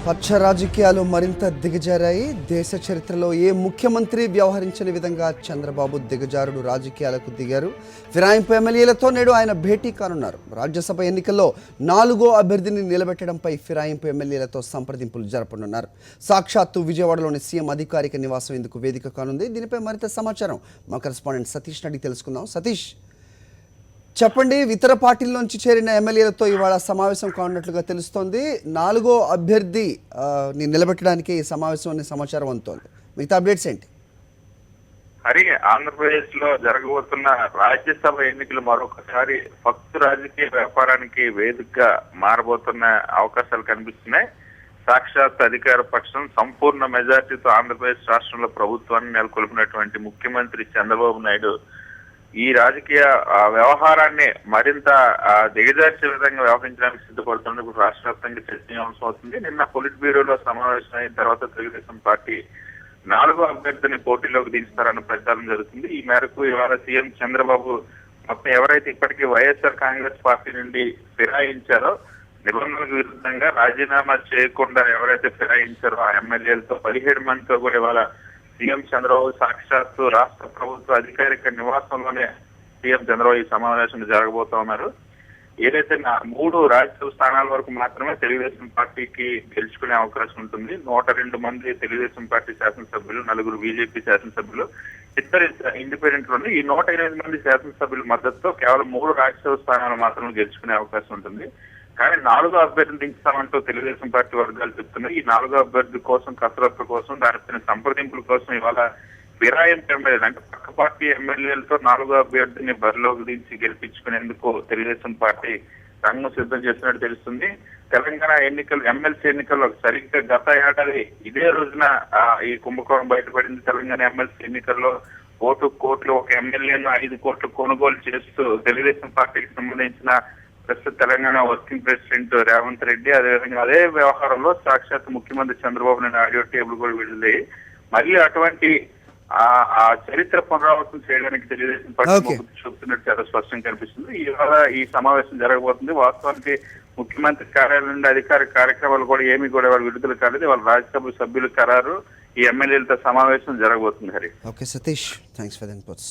పచ్చ రాజకీయాలు మరింత దిగజారాయి. దేశ చరిత్రలో ఏ ముఖ్యమంత్రి వ్యవహరించని విధంగా చంద్రబాబు దిగజారుడు రాజకీయాలకు దిగారు. ఫిరాయింపు ఎమ్మెల్యేలతో నేడు ఆయన భేటీ కానున్నారు. రాజ్యసభ ఎన్నికల్లో 4వ అభ్యర్థిని నిలబెట్టడంపై ఫిరాయింపు ఎమ్మెల్యేలతో సంప్రదింపులు జరపనున్నారు. సాక్షాత్తు విజయవాడలోని సీఎం అధికారిక నివాసం ఇందుకు వేదిక కానుంది. దీనిపై మరింత సమాచారం మా కరెస్పాండెంట్ సతీష్ అడిగి తెలుసుకుందాం. సతీష్, చెప్పండి, ఇతర పార్టీల నుంచి చేరిన ఎమ్మెల్యేలతో ఇవాళ సమావేశం కానున్నట్లుగా తెలుస్తోంది. 4వ అభ్యర్థి నిలబెట్టడానికి ఈ సమావేశం అనే సమాచారం అందుతోంది. మిగతా అప్డేట్స్ ఏంటి? హరి, ఆంధ్రప్రదేశ్ లో జరగబోతున్న రాజ్యసభ ఎన్నికలు మరొకసారి భక్తు రాజకీయ వ్యాపారానికి వేదికగా మారబోతున్న అవకాశాలు కనిపిస్తున్నాయి. సాక్షాత్ అధికార పక్షం సంపూర్ణ మెజార్టీతో ఆంధ్రప్రదేశ్ రాష్ట్రంలో ప్రభుత్వాన్ని నెలకొల్పినటువంటి ముఖ్యమంత్రి చంద్రబాబు నాయుడు ఈ రాజకీయ వ్యవహారాన్ని మరింత దిగజార్చే విధంగా వ్యవహరించడానికి సిద్ధపడుతున్నది ఇప్పుడు రాష్ట్ర వ్యాప్తంగా చర్చనీయాంశం అవుతుంది. నిన్న పొలిట్ బ్యూరోలో సమావేశం అయిన తర్వాత తెలుగుదేశం పార్టీ 4వ అభ్యర్థిని పోటీలోకి దించుతారన్న ప్రచారం జరుగుతుంది. ఈ మేరకు ఇవాళ సీఎం చంద్రబాబు మొత్తం ఎవరైతే ఇప్పటికీ వైఎస్ఆర్ కాంగ్రెస్ పార్టీ నుండి ఫిరాయించారో, నిబంధనలకు విరుద్ధంగా రాజీనామా చేయకుండా ఎవరైతే ఫిరాయించారో ఆ ఎమ్మెల్యేలతో 17 మందితో కూడా ఇవాళ సీఎం చంద్రబాబు సాక్షాత్తు రాష్ట్ర ప్రభుత్వ అధికారిక నివాసంలోనే సీఎం చంద్రబాబు ఈ సమావేశం జరగబోతా ఉన్నారు. ఏదైతే 3 రాజ్యసభ స్థానాల వరకు మాత్రమే తెలుగుదేశం పార్టీకి గెలుచుకునే అవకాశం ఉంటుంది. 102 మంది తెలుగుదేశం పార్టీ శాసనసభ్యులు, 4 బీజేపీ శాసనసభ్యులు, 2 ఇండిపెండెంట్ ఉండి ఈ 108 మంది శాసనసభ్యుల మద్దతుతో కేవలం 3 రాజ్యసభ స్థానాలు మాత్రమే గెలుచుకునే అవకాశం ఉంటుంది. కానీ 4వ అభ్యర్థిని దించుతామంటూ తెలుగుదేశం పార్టీ వర్గాలు చెప్తున్నాయి. ఈ 4వ అభ్యర్థి కోసం కసరత్తు కోసం, దానిపైన సంప్రదింపుల కోసం ఇవాళ ఫిరాయింపు ఎమ్మెల్యేలు అంటే పక్క పార్టీ ఎమ్మెల్యేలతో 4వ అభ్యర్థిని బరిలోకి దించి గెలిపించుకునేందుకు తెలుగుదేశం పార్టీ రంగం సిద్ధం చేస్తున్నట్టు తెలుస్తుంది. తెలంగాణ ఎన్నికలు, ఎమ్మెల్సీ ఎన్నికల్లో సరిగ్గా గత ఏడాది ఇదే రోజున ఈ కుంభకోణం బయటపడింది. తెలంగాణ ఎమ్మెల్సీ ఎన్నికల్లో కోట్లు ఒక ఎమ్మెల్యేను 5 కోట్లు కొనుగోలు చేస్తూ తెలుగుదేశం పార్టీకి సంబంధించిన ప్రస్తుత తెలంగాణ వర్కింగ్ ప్రెసిడెంట్ రేవంత్ రెడ్డి, అదేవిధంగా అదే వ్యవహారంలో సాక్షాత్ ముఖ్యమంత్రి చంద్రబాబు నాయుడు ఆడియో టేబుల్ కూడా విడుదలయ్యి మళ్ళీ అటువంటి ఆ చరిత్ర పునరావృతం చేయడానికి తెలుగుదేశం పార్టీ చూపుతున్నట్టు చాలా స్పష్టంగా కనిపిస్తుంది. ఇవాళ ఈ సమావేశం జరగబోతుంది. వాస్తవానికి ముఖ్యమంత్రి కార్యాలయం నుండి అధికారిక కార్యక్రమాలు కూడా ఏమీ కూడా వాళ్ళు విడుదల కాలేదు. వాళ్ళ రాజ్యసభ సభ్యుల ఖరారు ఈ ఎమ్మెల్యేలతో సమావేశం జరగబోతుంది. Hari, okay Satish, thanks for the inputs.